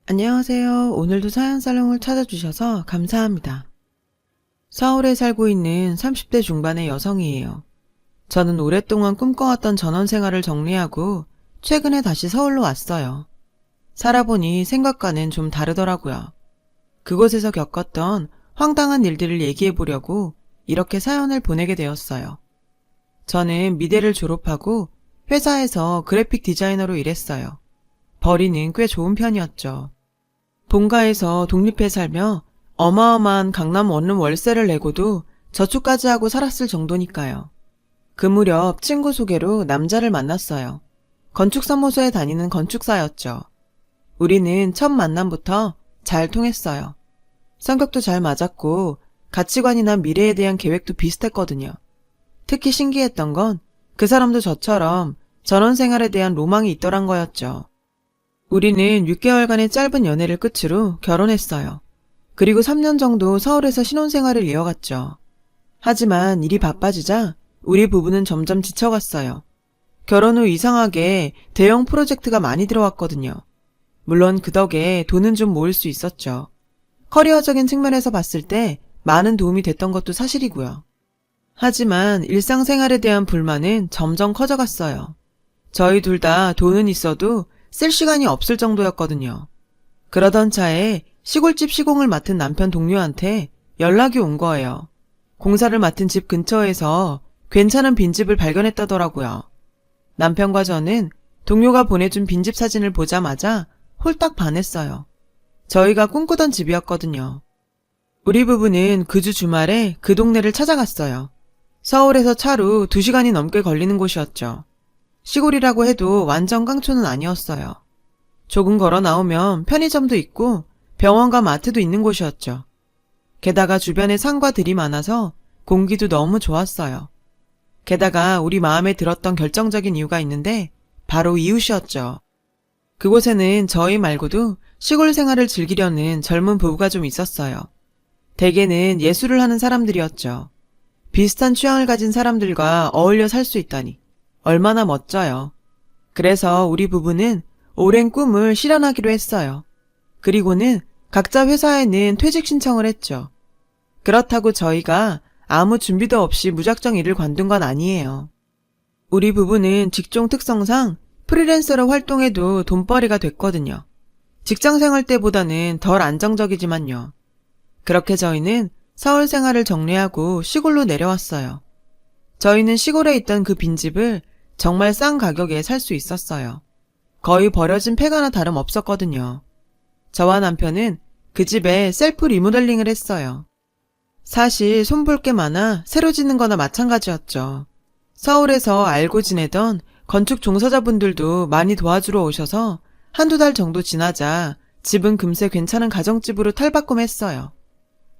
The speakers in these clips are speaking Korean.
안녕하세요. 오늘도 사연살롱을 찾아주셔서 감사합니다. 서울에 살고 있는 30대 중반의 여성이에요. 저는 오랫동안 꿈꿔왔던 전원 생활을 정리하고 최근에 다시 서울로 왔어요. 살아보니 생각과는 좀 다르더라고요. 그곳에서 겪었던 황당한 일들을 얘기해보려고 이렇게 사연을 보내게 되었어요. 저는 미대를 졸업하고 회사에서 그래픽 디자이너로 일했어요. 벌이는 꽤 좋은 편이었죠. 본가에서 독립해 살며 어마어마한 강남 원룸 월세를 내고도 저축까지 하고 살았을 정도니까요. 그 무렵 친구 소개로 남자를 만났어요. 건축사무소에 다니는 건축사였죠. 우리는 첫 만남부터 잘 통했어요. 성격도 잘 맞았고 가치관이나 미래에 대한 계획도 비슷했거든요. 특히 신기했던 건 그 사람도 저처럼 전원생활에 대한 로망이 있더란 거였죠. 우리는 6개월간의 짧은 연애를 끝으로 결혼했어요. 그리고 3년 정도 서울에서 신혼생활을 이어갔죠. 하지만 일이 바빠지자 우리 부부는 점점 지쳐갔어요. 결혼 후 이상하게 대형 프로젝트가 많이 들어왔거든요. 물론 그 덕에 돈은 좀 모을 수 있었죠. 커리어적인 측면에서 봤을 때 많은 도움이 됐던 것도 사실이고요. 하지만 일상생활에 대한 불만은 점점 커져갔어요. 저희 둘 다 돈은 있어도 쓸 시간이 없을 정도였거든요. 그러던 차에 시골집 시공을 맡은 남편 동료한테 연락이 온 거예요. 공사를 맡은 집 근처에서 괜찮은 빈집을 발견했다더라고요. 남편과 저는 동료가 보내준 빈집 사진을 보자마자 홀딱 반했어요. 저희가 꿈꾸던 집이었거든요. 우리 부부는 그 주 주말에 그 동네를 찾아갔어요. 서울에서 차로 2시간이 넘게 걸리는 곳이었죠. 시골이라고 해도 완전 깡초는 아니었어요. 조금 걸어 나오면 편의점도 있고 병원과 마트도 있는 곳이었죠. 게다가 주변에 산과 들이 많아서 공기도 너무 좋았어요. 게다가 우리 마음에 들었던 결정적인 이유가 있는데 바로 이웃이었죠. 그곳에는 저희 말고도 시골 생활을 즐기려는 젊은 부부가 좀 있었어요. 대개는 예술을 하는 사람들이었죠. 비슷한 취향을 가진 사람들과 어울려 살 수 있다니 얼마나 멋져요. 그래서 우리 부부는 오랜 꿈을 실현하기로 했어요. 그리고는 각자 회사에는 퇴직 신청을 했죠. 그렇다고 저희가 아무 준비도 없이 무작정 일을 관둔 건 아니에요. 우리 부부는 직종 특성상 프리랜서로 활동해도 돈벌이가 됐거든요. 직장 생활 때보다는 덜 안정적이지만요. 그렇게 저희는 서울 생활을 정리하고 시골로 내려왔어요. 저희는 시골에 있던 그 빈집을 정말 싼 가격에 살 수 있었어요. 거의 버려진 폐가나 다름없었거든요. 저와 남편은 그 집에 셀프 리모델링을 했어요. 사실 손볼 게 많아 새로 짓는 거나 마찬가지였죠. 서울에서 알고 지내던 건축 종사자분들도 많이 도와주러 오셔서 한두 달 정도 지나자 집은 금세 괜찮은 가정집으로 탈바꿈했어요.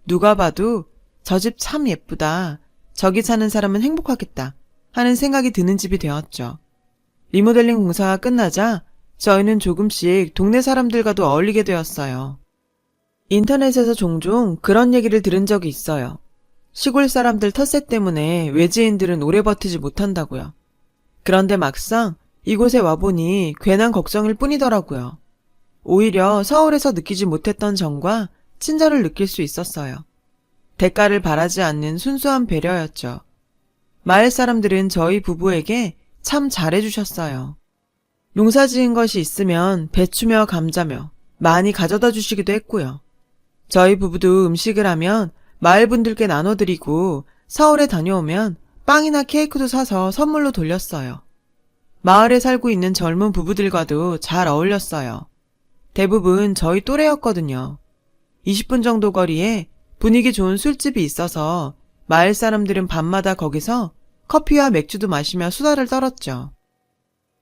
누가 봐도 저 집 참 예쁘다. 저기 사는 사람은 행복하겠다 하는 생각이 드는 집이 되었죠. 리모델링 공사가 끝나자 저희는 조금씩 동네 사람들과도 어울리게 되었어요. 인터넷에서 종종 그런 얘기를 들은 적이 있어요. 시골 사람들 텃세 때문에 외지인들은 오래 버티지 못한다고요. 그런데 막상 이곳에 와보니 괜한 걱정일 뿐이더라고요. 오히려 서울에서 느끼지 못했던 정과 친절을 느낄 수 있었어요. 대가를 바라지 않는 순수한 배려였죠. 마을 사람들은 저희 부부에게 참 잘해주셨어요. 농사 지은 것이 있으면 배추며 감자며 많이 가져다 주시기도 했고요. 저희 부부도 음식을 하면 마을 분들께 나눠드리고 서울에 다녀오면 빵이나 케이크도 사서 선물로 돌렸어요. 마을에 살고 있는 젊은 부부들과도 잘 어울렸어요. 대부분 저희 또래였거든요. 20분 정도 거리에 분위기 좋은 술집이 있어서 마을 사람들은 밤마다 거기서 커피와 맥주도 마시며 수다를 떨었죠.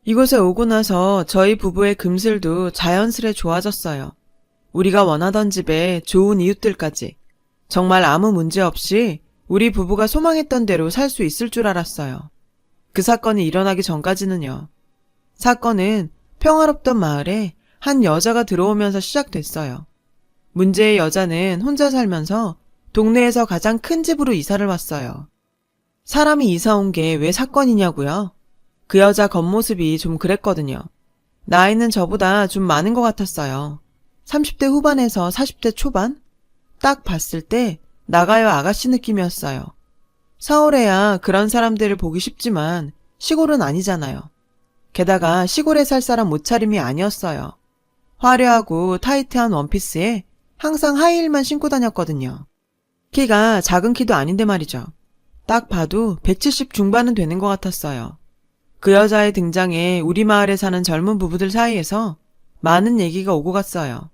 이곳에 오고 나서 저희 부부의 금슬도 자연스레 좋아졌어요. 우리가 원하던 집에 좋은 이웃들까지 정말 아무 문제 없이 우리 부부가 소망했던 대로 살 수 있을 줄 알았어요. 그 사건이 일어나기 전까지는요. 사건은 평화롭던 마을에 한 여자가 들어오면서 시작됐어요. 문제의 여자는 혼자 살면서 동네에서 가장 큰 집으로 이사를 왔어요. 사람이 이사 온 게 왜 사건이냐고요? 그 여자 겉모습이 좀 그랬거든요. 나이는 저보다 좀 많은 것 같았어요. 30대 후반에서 40대 초반? 딱 봤을 때 나가요 아가씨 느낌이었어요. 서울에야 그런 사람들을 보기 쉽지만 시골은 아니잖아요. 게다가 시골에 살 사람 옷차림이 아니었어요. 화려하고 타이트한 원피스에 항상 하이힐만 신고 다녔거든요. 키가 작은 키도 아닌데 말이죠. 딱 봐도 170 중반은 되는 것 같았어요. 그 여자의 등장에 우리 마을에 사는 젊은 부부들 사이에서 많은 얘기가 오고 갔어요.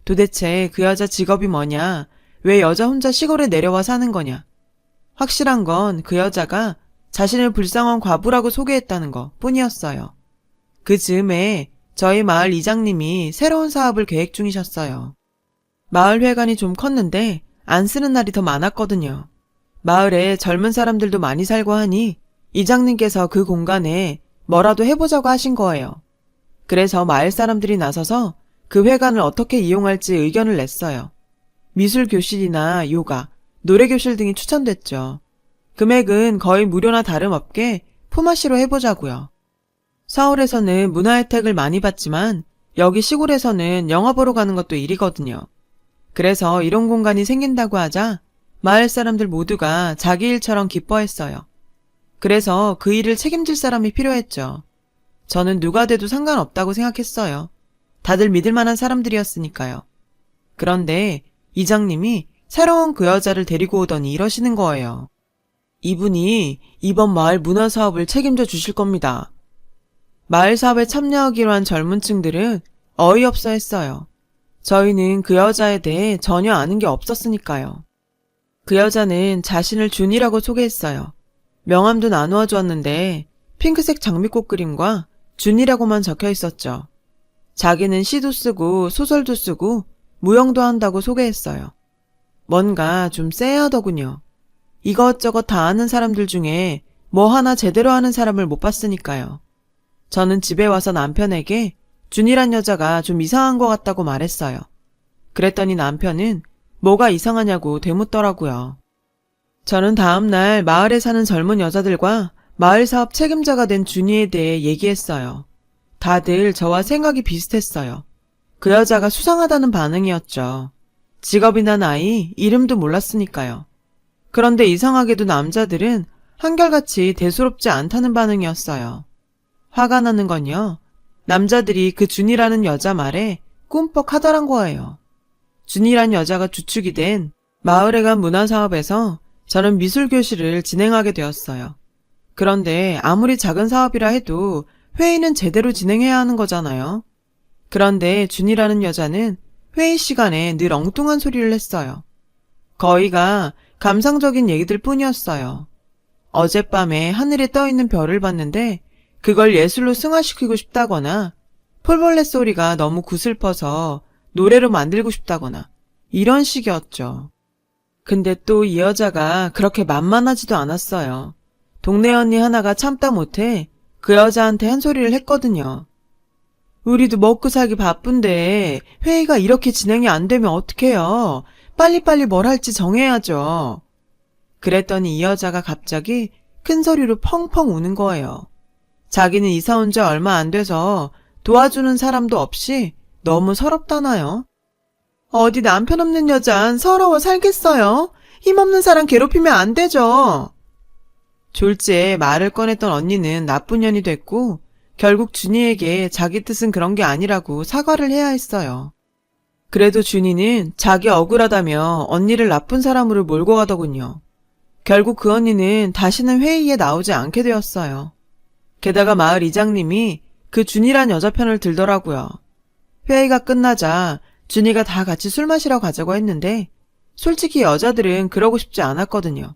도대체 그 여자 직업이 뭐냐, 왜 여자 혼자 시골에 내려와 사는 거냐. 확실한 건 그 여자가 자신을 불쌍한 과부라고 소개했다는 것 뿐이었어요. 그 즈음에 저희 마을 이장님이 새로운 사업을 계획 중이셨어요. 마을 회관이 좀 컸는데 안 쓰는 날이 더 많았거든요. 마을에 젊은 사람들도 많이 살고 하니 이장님께서 그 공간에 뭐라도 해보자고 하신 거예요. 그래서 마을 사람들이 나서서 그 회관을 어떻게 이용할지 의견을 냈어요. 미술교실이나 요가, 노래교실 등이 추천됐죠. 금액은 거의 무료나 다름없게 품앗이로 해보자고요. 서울에서는 문화 혜택을 많이 받지만 여기 시골에서는 영화 보러 가는 것도 일이거든요. 그래서 이런 공간이 생긴다고 하자 마을 사람들 모두가 자기 일처럼 기뻐했어요. 그래서 그 일을 책임질 사람이 필요했죠. 저는 누가 돼도 상관없다고 생각했어요. 다들 믿을 만한 사람들이었으니까요. 그런데 이장님이 새로운 그 여자를 데리고 오더니 이러시는 거예요. 이분이 이번 마을 문화 사업을 책임져 주실 겁니다. 마을 사업에 참여하기로 한 젊은 층들은 어이없어 했어요. 저희는 그 여자에 대해 전혀 아는 게 없었으니까요. 그 여자는 자신을 준이라고 소개했어요. 명함도 나누어 주었는데 핑크색 장미꽃 그림과 준이라고만 적혀 있었죠. 자기는 시도 쓰고 소설도 쓰고 무용도 한다고 소개했어요. 뭔가 좀 쎄하더군요. 이것저것 다 아는 사람들 중에 뭐 하나 제대로 하는 사람을 못 봤으니까요. 저는 집에 와서 남편에게 준이란 여자가 좀 이상한 것 같다고 말했어요. 그랬더니 남편은 뭐가 이상하냐고 되묻더라고요. 저는 다음날 마을에 사는 젊은 여자들과 마을 사업 책임자가 된 준이에 대해 얘기했어요. 다들 저와 생각이 비슷했어요. 그 여자가 수상하다는 반응이었죠. 직업이나 나이, 이름도 몰랐으니까요. 그런데 이상하게도 남자들은 한결같이 대수롭지 않다는 반응이었어요. 화가 나는 건요, 남자들이 그 준이라는 여자 말에 꿈뻑하더란 거예요. 준이란 여자가 주축이 된 마을회관 문화사업에서 저는 미술교실을 진행하게 되었어요. 그런데 아무리 작은 사업이라 해도 회의는 제대로 진행해야 하는 거잖아요. 그런데 준이라는 여자는 회의 시간에 늘 엉뚱한 소리를 했어요. 거의가 감상적인 얘기들 뿐이었어요. 어젯밤에 하늘에 떠있는 별을 봤는데 그걸 예술로 승화시키고 싶다거나 폴벌레 소리가 너무 구슬퍼서 노래로 만들고 싶다거나 이런 식이었죠. 근데 또 이 여자가 그렇게 만만하지도 않았어요. 동네 언니 하나가 참다 못해 그 여자한테 한 소리를 했거든요. 우리도 먹고 살기 바쁜데 회의가 이렇게 진행이 안 되면 어떡해요. 빨리빨리 뭘 할지 정해야죠. 그랬더니 이 여자가 갑자기 큰 소리로 펑펑 우는 거예요. 자기는 이사 온 지 얼마 안 돼서 도와주는 사람도 없이 너무 서럽다나요? 어디 남편 없는 여잔 서러워 살겠어요? 힘없는 사람 괴롭히면 안 되죠. 졸지에 말을 꺼냈던 언니는 나쁜 년이 됐고 결국 준이에게 자기 뜻은 그런 게 아니라고 사과를 해야 했어요. 그래도 준이는 자기 억울하다며 언니를 나쁜 사람으로 몰고 가더군요. 결국 그 언니는 다시는 회의에 나오지 않게 되었어요. 게다가 마을 이장님이 그 준이란 여자 편을 들더라고요. 회의가 끝나자 준이가 다 같이 술 마시러 가자고 했는데 솔직히 여자들은 그러고 싶지 않았거든요.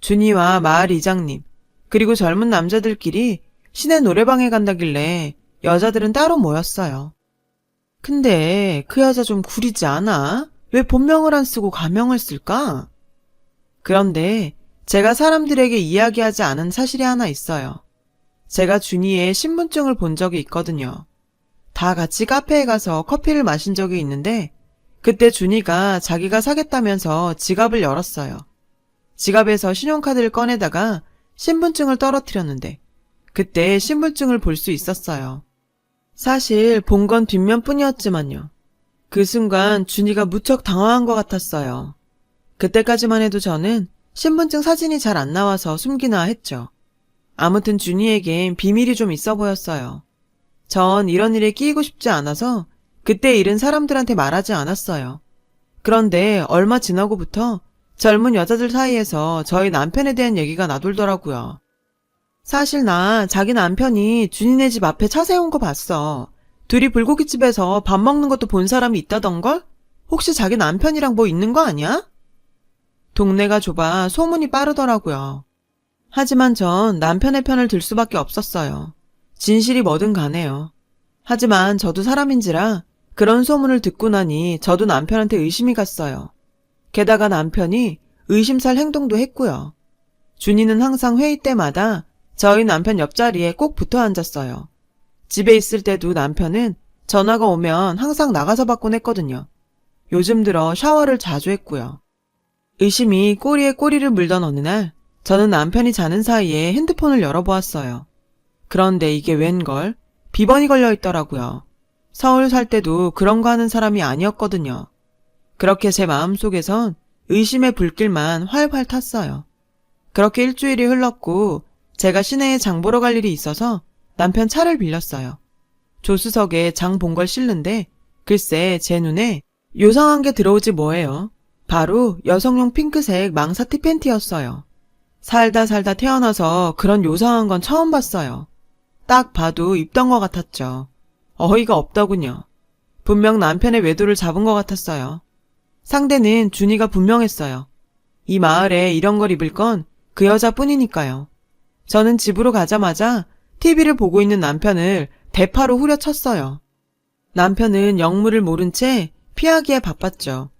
준이와 마을 이장님 그리고 젊은 남자들끼리 시내 노래방에 간다길래 여자들은 따로 모였어요. 근데 그 여자 좀 구리지 않아? 왜 본명을 안 쓰고 가명을 쓸까? 그런데 제가 사람들에게 이야기하지 않은 사실이 하나 있어요. 제가 준이의 신분증을 본 적이 있거든요. 다 같이 카페에 가서 커피를 마신 적이 있는데 그때 준이가 자기가 사겠다면서 지갑을 열었어요. 지갑에서 신용카드를 꺼내다가 신분증을 떨어뜨렸는데 그때 신분증을 볼 수 있었어요. 사실 본 건 뒷면뿐이었지만요. 그 순간 준이가 무척 당황한 것 같았어요. 그때까지만 해도 저는 신분증 사진이 잘 안 나와서 숨기나 했죠. 아무튼 준이에겐 비밀이 좀 있어 보였어요. 전 이런 일에 끼이고 싶지 않아서 그때 일은 사람들한테 말하지 않았어요. 그런데 얼마 지나고부터 젊은 여자들 사이에서 저희 남편에 대한 얘기가 나돌더라고요. 사실 나 자기 남편이 준이네 집 앞에 차 세운 거 봤어. 둘이 불고기집에서 밥 먹는 것도 본 사람이 있다던걸? 혹시 자기 남편이랑 뭐 있는 거 아니야? 동네가 좁아 소문이 빠르더라고요. 하지만 전 남편의 편을 들 수밖에 없었어요. 진실이 뭐든 간에요. 하지만 저도 사람인지라 그런 소문을 듣고 나니 저도 남편한테 의심이 갔어요. 게다가 남편이 의심살 행동도 했고요. 준이는 항상 회의 때마다 저희 남편 옆자리에 꼭 붙어 앉았어요. 집에 있을 때도 남편은 전화가 오면 항상 나가서 받곤 했거든요. 요즘 들어 샤워를 자주 했고요. 의심이 꼬리에 꼬리를 물던 어느 날 저는 남편이 자는 사이에 핸드폰을 열어보았어요. 그런데 이게 웬걸? 비번이 걸려 있더라고요. 서울 살 때도 그런 거 하는 사람이 아니었거든요. 그렇게 제 마음속에선 의심의 불길만 활활 탔어요. 그렇게 일주일이 흘렀고 제가 시내에 장 보러 갈 일이 있어서 남편 차를 빌렸어요. 조수석에 장 본 걸 싣는데 글쎄 제 눈에 요상한 게 들어오지 뭐예요. 바로 여성용 핑크색 망사티 팬티였어요. 살다 태어나서 그런 요상한 건 처음 봤어요. 딱 봐도 입던 것 같았죠. 어이가 없더군요. 분명 남편의 외도를 잡은 것 같았어요. 상대는 준이가 분명했어요. 이 마을에 이런 걸 입을 건 그 여자뿐이니까요. 저는 집으로 가자마자 TV를 보고 있는 남편을 대파로 후려쳤어요. 남편은 영무를 모른 채 피하기에 바빴죠.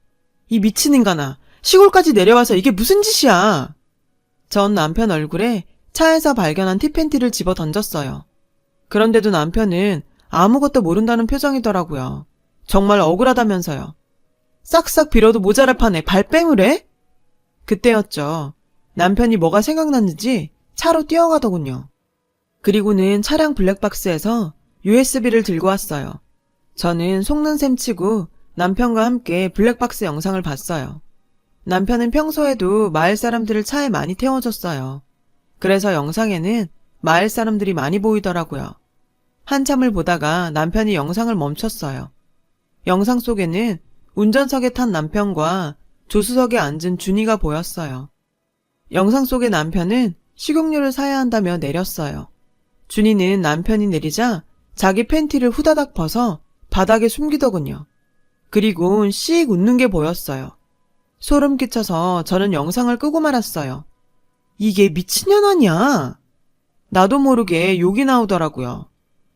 이 미친 인간아, 시골까지 내려와서 이게 무슨 짓이야? 전 남편 얼굴에 차에서 발견한 티팬티를 집어 던졌어요. 그런데도 남편은 아무것도 모른다는 표정이더라고요. 정말 억울하다면서요. 싹싹 빌어도 모자랄 판에 발뺌을 해? 그때였죠. 남편이 뭐가 생각났는지 차로 뛰어가더군요. 그리고는 차량 블랙박스에서 USB를 들고 왔어요. 저는 속는 셈 치고 남편과 함께 블랙박스 영상을 봤어요. 남편은 평소에도 마을 사람들을 차에 많이 태워줬어요. 그래서 영상에는 마을 사람들이 많이 보이더라고요. 한참을 보다가 남편이 영상을 멈췄어요. 영상 속에는 운전석에 탄 남편과 조수석에 앉은 준이가 보였어요. 영상 속의 남편은 식용유를 사야 한다며 내렸어요. 준이는 남편이 내리자 자기 팬티를 후다닥 벗어 바닥에 숨기더군요. 그리고 씩 웃는 게 보였어요. 소름 끼쳐서 저는 영상을 끄고 말았어요. 이게 미친년 아니야? 나도 모르게 욕이 나오더라고요.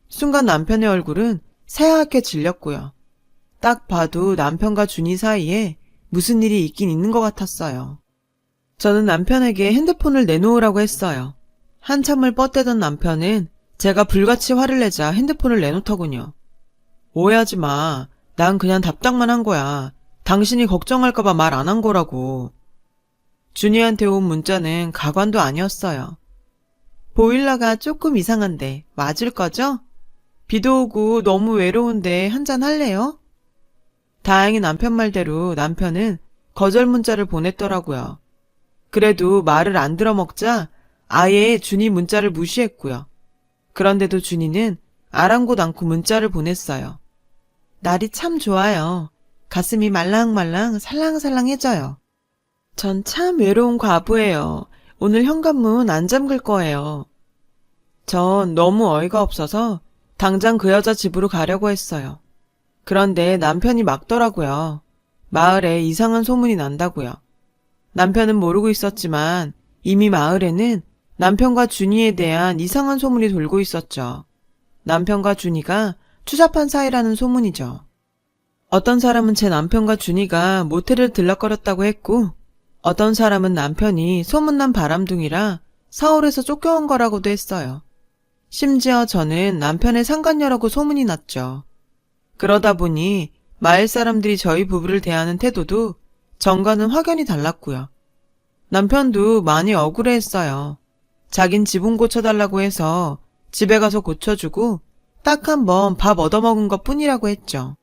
순간 남편의 얼굴은 새하얗게 질렸고요. 딱 봐도 남편과 준이 사이에 무슨 일이 있긴 있는 것 같았어요. 저는 남편에게 핸드폰을 내놓으라고 했어요. 한참을 뻗대던 남편은 제가 불같이 화를 내자 핸드폰을 내놓더군요. 오해하지 마. 난 그냥 답장만 한 거야. 당신이 걱정할까봐 말 안 한 거라고. 준이한테 온 문자는 가관도 아니었어요. 보일러가 조금 이상한데 맞을 거죠? 비도 오고 너무 외로운데 한잔 할래요? 다행히 남편 말대로 남편은 거절 문자를 보냈더라고요. 그래도 말을 안 들어먹자 아예 준이 문자를 무시했고요. 그런데도 준이는 아랑곳 않고 문자를 보냈어요. 날이 참 좋아요. 가슴이 말랑말랑 살랑살랑해져요. 전 참 외로운 과부예요. 오늘 현관문 안 잠글 거예요. 전 너무 어이가 없어서 당장 그 여자 집으로 가려고 했어요. 그런데 남편이 막더라고요. 마을에 이상한 소문이 난다고요. 남편은 모르고 있었지만 이미 마을에는 남편과 준이에 대한 이상한 소문이 돌고 있었죠. 남편과 준이가 추잡한 사이라는 소문이죠. 어떤 사람은 제 남편과 준이가 모텔을 들락거렸다고 했고 어떤 사람은 남편이 소문난 바람둥이라 서울에서 쫓겨온 거라고도 했어요. 심지어 저는 남편의 상간녀라고 소문이 났죠. 그러다 보니 마을 사람들이 저희 부부를 대하는 태도도 전과는 확연히 달랐고요. 남편도 많이 억울해했어요. 자긴 지붕 고쳐달라고 해서 집에 가서 고쳐주고 딱 한 번 밥 얻어먹은 것 뿐이라고 했죠.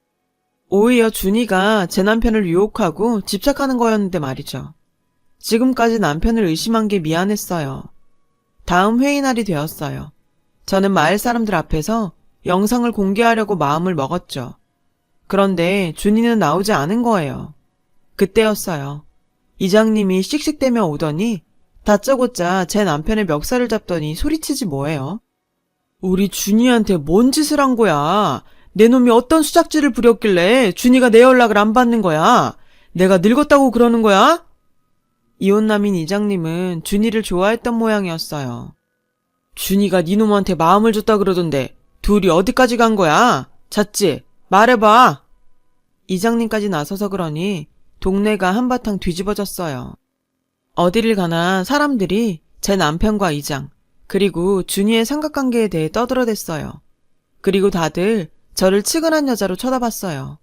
오히려 준이가 제 남편을 유혹하고 집착하는 거였는데 말이죠. 지금까지 남편을 의심한 게 미안했어요. 다음 회의 날이 되었어요. 저는 마을 사람들 앞에서 영상을 공개하려고 마음을 먹었죠. 그런데 준이는 나오지 않은 거예요. 그때였어요. 이장님이 씩씩대며 오더니 다짜고짜 제 남편의 멱살을 잡더니 소리치지 뭐예요? 우리 준이한테 뭔 짓을 한 거야? 내 놈이 어떤 수작질을 부렸길래 준이가 내 연락을 안 받는 거야? 내가 늙었다고 그러는 거야? 이혼남인 이장님은 준이를 좋아했던 모양이었어요. 준이가 네 놈한테 마음을 줬다 그러던데 둘이 어디까지 간 거야? 잤지? 말해봐. 이장님까지 나서서 그러니 동네가 한바탕 뒤집어졌어요. 어디를 가나 사람들이 제 남편과 이장, 그리고 준이의 삼각관계에 대해 떠들어댔어요. 그리고 다들 저를 측은한 여자로 쳐다봤어요.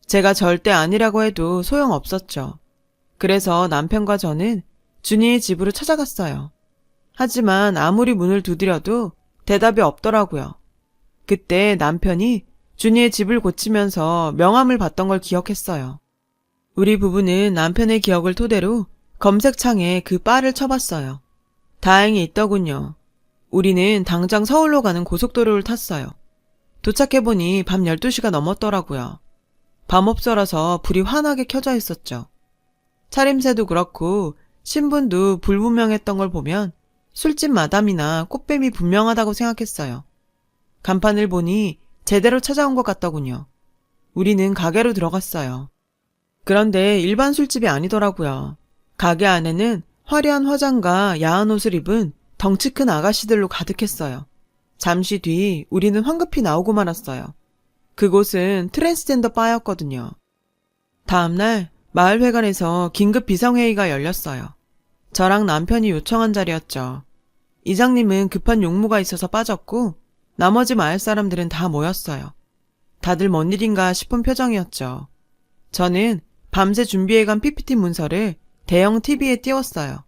제가 절대 아니라고 해도 소용없었죠. 그래서 남편과 저는 준이의 집으로 찾아갔어요. 하지만 아무리 문을 두드려도 대답이 없더라고요. 그때 남편이 준이의 집을 고치면서 명함을 받던 걸 기억했어요. 우리 부부는 남편의 기억을 토대로 검색창에 그 바를 쳐봤어요. 다행히 있더군요. 우리는 당장 서울로 가는 고속도로를 탔어요. 도착해보니 밤 12시가 넘었더라고요. 밤업소라서 불이 환하게 켜져 있었죠. 차림새도 그렇고 신분도 불분명했던 걸 보면 술집 마담이나 꽃뱀이 분명하다고 생각했어요. 간판을 보니 제대로 찾아온 것 같더군요. 우리는 가게로 들어갔어요. 그런데 일반 술집이 아니더라고요. 가게 안에는 화려한 화장과 야한 옷을 입은 덩치 큰 아가씨들로 가득했어요. 잠시 뒤 우리는 황급히 나오고 말았어요. 그곳은 트랜스젠더 바였거든요. 다음날 마을회관에서 긴급 비상회의가 열렸어요. 저랑 남편이 요청한 자리였죠. 이장님은 급한 용무가 있어서 빠졌고 나머지 마을 사람들은 다 모였어요. 다들 뭔 일인가 싶은 표정이었죠. 저는 밤새 준비해간 PPT 문서를 대형 TV에 띄웠어요.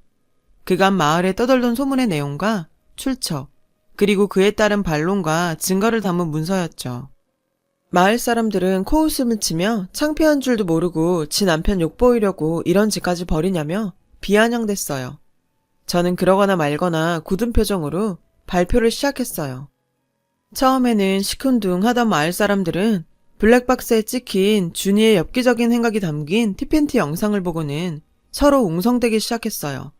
그간 마을에 떠돌던 소문의 내용과 출처, 그리고 그에 따른 반론과 증거를 담은 문서였죠. 마을 사람들은 코웃음을 치며 창피한 줄도 모르고 지 남편 욕보이려고 이런 짓까지 벌이냐며 비아냥댔어요. 저는 그러거나 말거나 굳은 표정으로 발표를 시작했어요. 처음에는 시큰둥하던 마을 사람들은 블랙박스에 찍힌 준이의 엽기적인 행각이 담긴 티팬티 영상을 보고는 서로 웅성대기 시작했어요.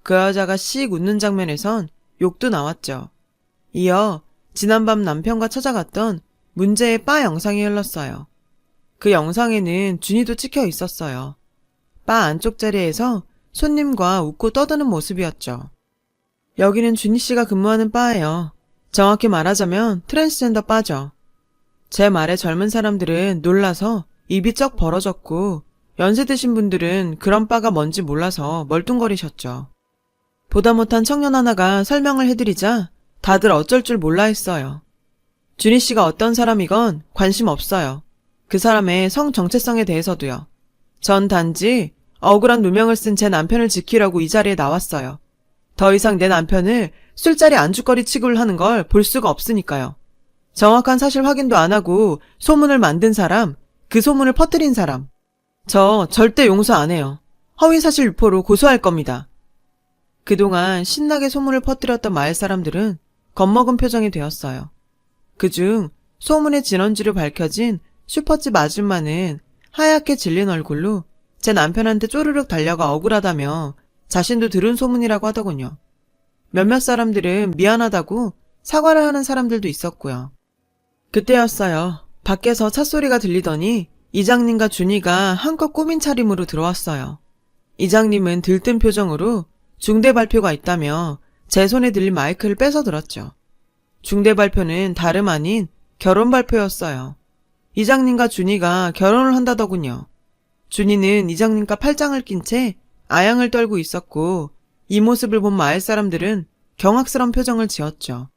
그 여자가 씩 웃는 장면에선 욕도 나왔죠. 이어 지난밤 남편과 찾아갔던 문제의 바 영상이 흘렀어요. 그 영상에는 준이도 찍혀 있었어요. 바 안쪽 자리에서 손님과 웃고 떠드는 모습이었죠. 여기는 준이 씨가 근무하는 바예요. 정확히 말하자면 트랜스젠더 바죠. 제 말에 젊은 사람들은 놀라서 입이 쩍 벌어졌고 연세 드신 분들은 그런 바가 뭔지 몰라서 멀뚱거리셨죠. 보다 못한 청년 하나가 설명을 해드리자 다들 어쩔 줄 몰라 했어요. 준희 씨가 어떤 사람이건 관심 없어요. 그 사람의 성 정체성에 대해서도요. 전 단지 억울한 누명을 쓴 제 남편을 지키려고 이 자리에 나왔어요. 더 이상 내 남편을 술자리 안주거리 취급을 하는 걸 볼 수가 없으니까요. 정확한 사실 확인도 안 하고 소문을 만든 사람, 그 소문을 퍼뜨린 사람. 저 절대 용서 안 해요. 허위사실 유포로 고소할 겁니다. 그동안 신나게 소문을 퍼뜨렸던 마을 사람들은 겁먹은 표정이 되었어요. 그중 소문의 진원지로 밝혀진 슈퍼집 아줌마는 하얗게 질린 얼굴로 제 남편한테 쪼르륵 달려가 억울하다며 자신도 들은 소문이라고 하더군요. 몇몇 사람들은 미안하다고 사과를 하는 사람들도 있었고요. 그때였어요. 밖에서 찻소리가 들리더니 이장님과 준이가 한껏 꾸민 차림으로 들어왔어요. 이장님은 들뜬 표정으로 중대 발표가 있다며 제 손에 들린 마이크를 뺏어 들었죠. 중대 발표는 다름 아닌 결혼 발표였어요. 이장님과 준이가 결혼을 한다더군요. 준이는 이장님과 팔짱을 낀 채 아양을 떨고 있었고 이 모습을 본 마을 사람들은 경악스러운 표정을 지었죠.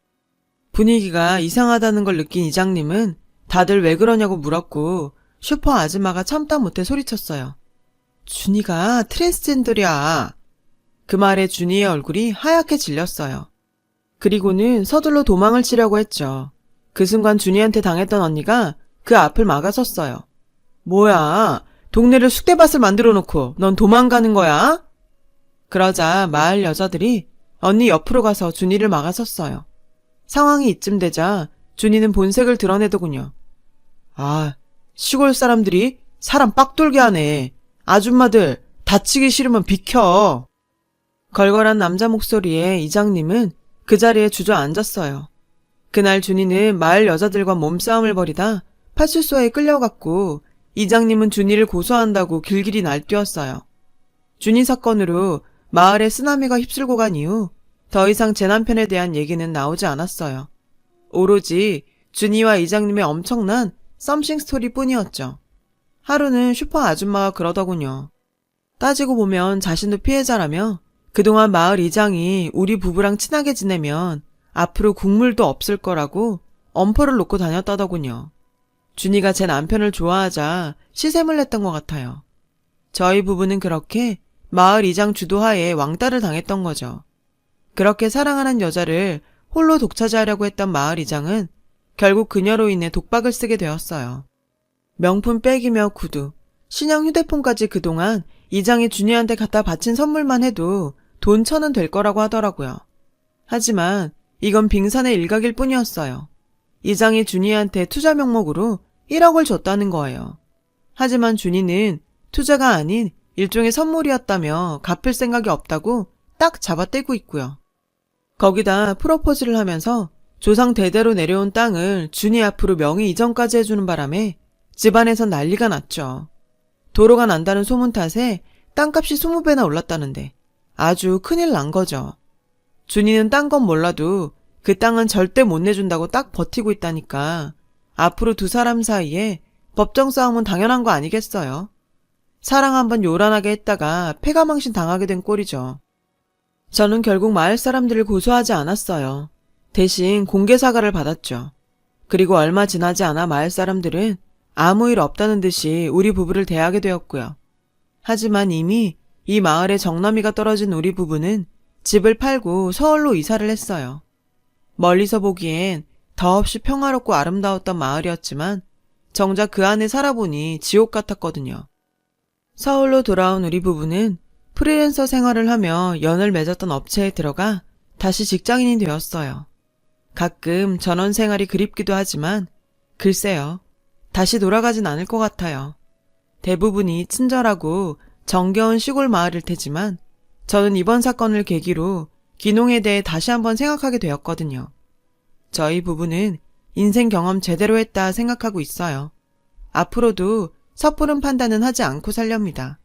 분위기가 이상하다는 걸 느낀 이장님은 다들 왜 그러냐고 물었고 슈퍼 아줌마가 참다 못해 소리쳤어요. 준이가 트랜스젠더야. 그 말에 준이의 얼굴이 하얗게 질렸어요. 그리고는 서둘러 도망을 치려고 했죠. 그 순간 준이한테 당했던 언니가 그 앞을 막아섰어요. 뭐야, 동네를 쑥대밭을 만들어 놓고 넌 도망가는 거야? 그러자 마을 여자들이 언니 옆으로 가서 준이를 막아섰어요. 상황이 이쯤 되자 준이는 본색을 드러내더군요. 아, 시골 사람들이 사람 빡돌게 하네. 아줌마들 다치기 싫으면 비켜. 걸걸한 남자 목소리에 이장님은 그 자리에 주저앉았어요. 그날 준이는 마을 여자들과 몸싸움을 벌이다 파출소에 끌려갔고 이장님은 준이를 고소한다고 길길이 날뛰었어요. 준이 사건으로 마을에 쓰나미가 휩쓸고 간 이후 더 이상 제 남편에 대한 얘기는 나오지 않았어요. 오로지 준이와 이장님의 엄청난 썸씽 스토리 뿐이었죠. 하루는 슈퍼 아줌마가 그러더군요. 따지고 보면 자신도 피해자라며 그동안 마을 이장이 우리 부부랑 친하게 지내면 앞으로 국물도 없을 거라고 엄포를 놓고 다녔다더군요. 준이가 제 남편을 좋아하자 시샘을 냈던 것 같아요. 저희 부부는 그렇게 마을 이장 주도하에 왕따를 당했던 거죠. 그렇게 사랑하는 여자를 홀로 독차지하려고 했던 마을 이장은 결국 그녀로 인해 독박을 쓰게 되었어요. 명품 백이며 구두, 신형 휴대폰까지 그동안 이장이 준이한테 갖다 바친 선물만 해도 돈 1,000원 될 거라고 하더라고요. 하지만 이건 빙산의 일각일 뿐이었어요. 이장이 준이한테 투자 명목으로 1억을 줬다는 거예요. 하지만 준이는 투자가 아닌 일종의 선물이었다며 갚을 생각이 없다고 딱 잡아떼고 있고요. 거기다 프로포즈를 하면서 조상 대대로 내려온 땅을 준이 앞으로 명의 이전까지 해주는 바람에 집안에선 난리가 났죠. 도로가 난다는 소문 탓에 땅값이 20배나 올랐다는데 아주 큰일 난 거죠. 준이는 딴 건 몰라도 그 땅은 절대 못 내준다고 딱 버티고 있다니까 앞으로 두 사람 사이에 법정 싸움은 당연한 거 아니겠어요? 사랑 한번 요란하게 했다가 패가망신 당하게 된 꼴이죠. 저는 결국 마을 사람들을 고소하지 않았어요. 대신 공개 사과를 받았죠. 그리고 얼마 지나지 않아 마을 사람들은 아무 일 없다는 듯이 우리 부부를 대하게 되었고요. 하지만 이미 이 마을에 정나미가 떨어진 우리 부부는 집을 팔고 서울로 이사를 했어요. 멀리서 보기엔 더없이 평화롭고 아름다웠던 마을이었지만 정작 그 안에 살아보니 지옥 같았거든요. 서울로 돌아온 우리 부부는 프리랜서 생활을 하며 연을 맺었던 업체에 들어가 다시 직장인이 되었어요. 가끔 전원 생활이 그립기도 하지만 글쎄요. 다시 돌아가진 않을 것 같아요. 대부분이 친절하고 정겨운 시골 마을일 테지만 저는 이번 사건을 계기로 귀농에 대해 다시 한번 생각하게 되었거든요. 저희 부부는 인생 경험 제대로 했다 생각하고 있어요. 앞으로도 섣부른 판단은 하지 않고 살렵니다.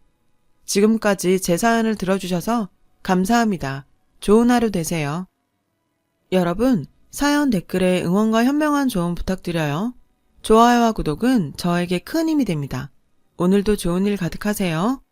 지금까지 제 사연을 들어주셔서 감사합니다. 좋은 하루 되세요. 여러분, 사연 댓글에 응원과 현명한 조언 부탁드려요. 좋아요와 구독은 저에게 큰 힘이 됩니다. 오늘도 좋은 일 가득하세요.